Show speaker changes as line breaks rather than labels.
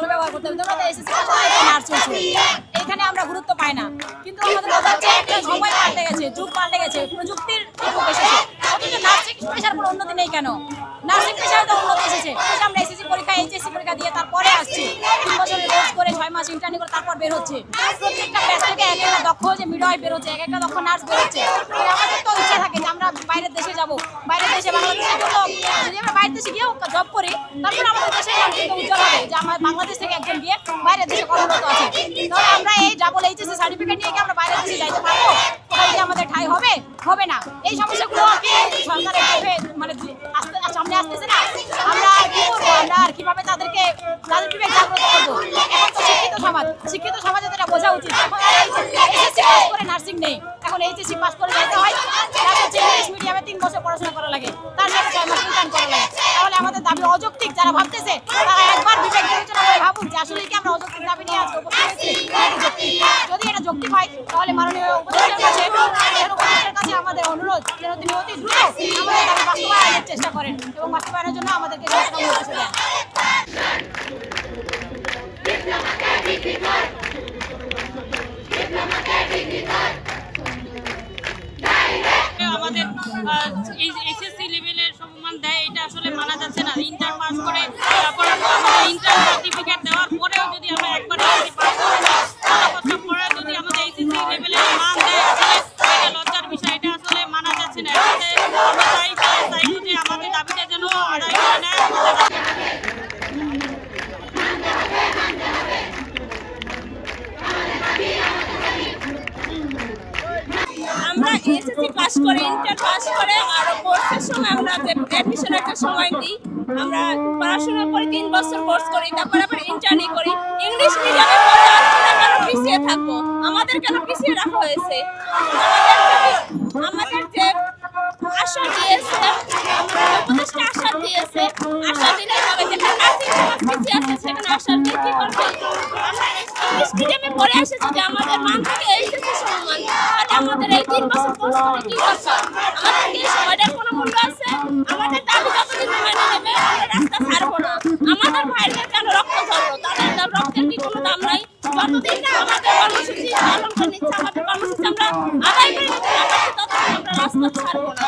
ভালো ব্যবহার করতে হবে। তোমরা তো এসএসসি পাস করে নার্স হয়েছো, এখানে আমরা গুরুত্ব পাই না। কিন্তু আমাদের কথা হচ্ছে একটা সময় পাল্টে গেছে, যুগ পাল্টে গেছে, প্রযুক্তির যুগ এসেছে, অথচ নার্সিং পেশার কোনো উন্নতি নেই কেন? নার্সিং পেশার তো উন্নতি এসেছে। আমরা এসএসসি পরীক্ষা এইচএসসি পরীক্ষা দিয়ে তারপরে আসছি, 3 বছরের কোর্স করে 6 মাস ইন্টার্নি করে তারপর বের হচ্ছে। প্রত্যেকটা ব্যাচ থেকে এক একটা দক্ষ যে মিডওয়াইফ বের হচ্ছে, এক একটা দক্ষ নার্স বের হচ্ছে। আমাদের তো ইচ্ছা থাকে যে আমরা বাইরের দেশে যাব, বাইরের দেশে বাংলাদেশে জন্য যদি আমরা বাইরের দেশে গিয়েও জব করি, তারপর আমাদের দেশের নাম কিন্তু উজ্জ্বল হবে যে আমার বাংলাদেশ থেকে একজন গিয়ে বাইরের দেশে কর্মরত আছে। তাহলে আমরা এই ডাবল এইচএসসি সার্টিফিকেট নিয়ে কি আমরা বাইরের দেশে যাইতে পারবো? ওখানে কি আমাদের ঠাঁই হবে? হবে না। এই সমস্যাগুলো কি সরকারের মানে সামনে আসতেছে না? আমরা কি করবো? আমরা আর কিভাবে তাদেরকে বিবেক জাগ্রত করবো? এখন তো শিক্ষিত সমাজে এটা বোঝা উচিত। এইচএসসি পাস করে নার্সিং নেই, এখন এইচএসসি পাস করে যাইতে হয়, তার হচ্ছে ইংলিশ মিডিয়ামে 3 বছর পড়াশোনা করা লাগে, তার সাথে 6 মাস ইন্টার্ন করা লাগে। তাহলে আমাদের দাবি অযৌক্তিক। যারা ভাবতেছে তারা একবার বিবেক বিবেচনা করে ভাবুক যে আসলে কি আমরা অযৌক্তিক দাবি নিয়ে আজকে উপস্থিত হয়েছি। যদি এটা যৌক্তিক হয় তাহলে মাননীয় উপদেষ্টার কাছে আমাদের অনুরোধ যেন তিনি অতি দ্রুত আমাদের দাবি বাস্তবায়নের চেষ্টা করেন এবং বাস্তবায়নের জন্য আমাদেরকে সচেতন দেন।
আমাদের এসএসসি লেভেলের সম্মান দেয়, এটা আসলে মানা যাচ্ছে না। ইন্টার পাস করে তারপর আমাদের ইন্টার সার্টিফিকেট দেওয়ার পরেও যদি আমরা একবার পাস করে যাই, পরে যদি আমাদের এসএসসি লেভেলের মান দেয়, আসলে এটা লজ্জার বিষয়। এটা আসলে মানা যাচ্ছে না। আমরা চাইবো যে আমাদের দাবিটা যেন আদায় করে নেয়।
আমরা এসএসসি পাস করে ইন্টার পাস করে আর কোর্সের সময় আমরা যে অ্যাডমিশনের একটা সময় দিই, আমরা পড়াশোনা করে 3 বছর কোর্স করি, তারপরে আবার ইন্টার্নি করি। ইংলিশ মিডিয়ামে পড়ে আমরা কেন পিছিয়ে থাকবো? আমাদের কেন পিছিয়ে রাখা হয়েছে? আমাদের যে আশা দিয়েছে, উপদেষ্টা আশা দিয়েছে, আশা দিলে হবে। যেখানে নার্সিং পিছিয়ে আছে সেখানে আশা দিয়ে কি করবে? ইংলিশ মিডিয়ামে পড়ে আসে যদি আমাদের মান থেকে এইচএসসি সম্মান, তাহলে আমাদের এই 3 বছর কোর্স করে কি দরকার? আমাদের কি সময়টার কোনো মূল্য আছে? আমাদের দাবি যতদিন মেনে নেবে আমরা রাস্তা ছাড়বো না। আমাদের ভাইদের কেন রক্ত ঝরবো? তাদের রক্তের কি কোনো দাম নাই? যতদিন না আমাদের কর্মসূচি পালন করে নিচ্ছে, আমাদের কর্মসূচি আমরা আদায় করে নিতে না পারছি, ততদিন আমরা রাস্তা ছাড়বো না।